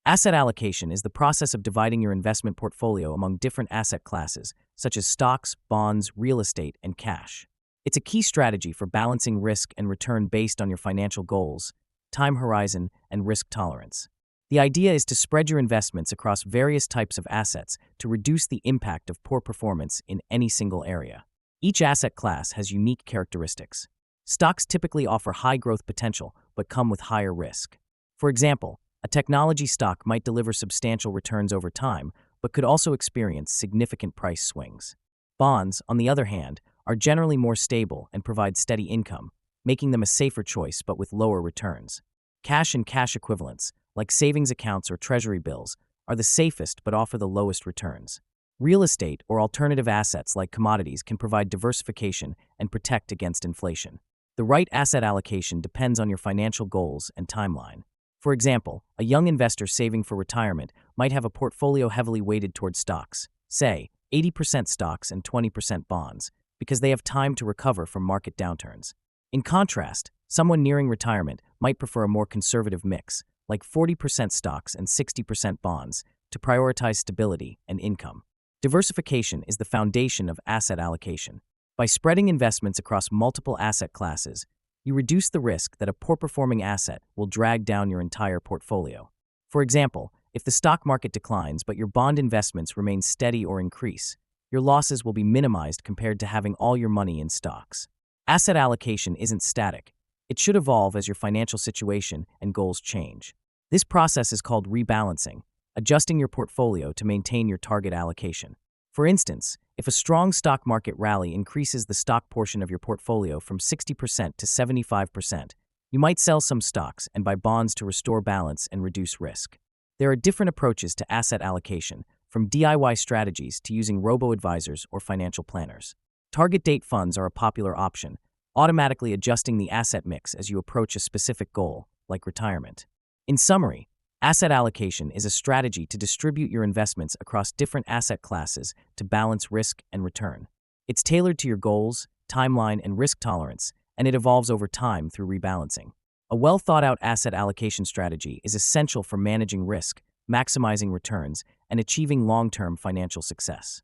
Asset allocation is the process of dividing your investment portfolio among different asset classes, such as stocks, bonds, real estate, and cash. It's a key strategy for balancing risk and return based on your financial goals, time horizon, and risk tolerance. The idea is to spread your investments across various types of assets to reduce the impact of poor performance in any single area. Each asset class has unique characteristics. Stocks typically offer high growth potential but come with higher risk. For example, a technology stock might deliver substantial returns over time but could also experience significant price swings. Bonds, on the other hand, are generally more stable and provide steady income, making them a safer choice but with lower returns. Cash and cash equivalents, like savings accounts or treasury bills, are the safest but offer the lowest returns. Real estate or alternative assets like commodities can provide diversification and protect against inflation. The right asset allocation depends on your financial goals and timeline. For example, a young investor saving for retirement might have a portfolio heavily weighted toward stocks, say 80% stocks and 20% bonds, because they have time to recover from market downturns. In contrast, someone nearing retirement might prefer a more conservative mix, like 40% stocks and 60% bonds, to prioritize stability and income. Diversification is the foundation of asset allocation. By spreading investments across multiple asset classes, you reduce the risk that a poor-performing asset will drag down your entire portfolio. For example, if the stock market declines but your bond investments remain steady or increase, your losses will be minimized compared to having all your money in stocks. Asset allocation isn't static. It should evolve as your financial situation and goals change. This process is called rebalancing, adjusting your portfolio to maintain your target allocation. For instance, if a strong stock market rally increases the stock portion of your portfolio from 60% to 75%, you might sell some stocks and buy bonds to restore balance and reduce risk. There are different approaches to asset allocation, from DIY strategies to using robo-advisors or financial planners. Target date funds are a popular option, automatically adjusting the asset mix as you approach a specific goal, like retirement. In summary, asset allocation is a strategy to distribute your investments across different asset classes to balance risk and return. It's tailored to your goals, timeline, and risk tolerance, and it evolves over time through rebalancing. A well-thought-out asset allocation strategy is essential for managing risk, maximizing returns, and achieving long-term financial success.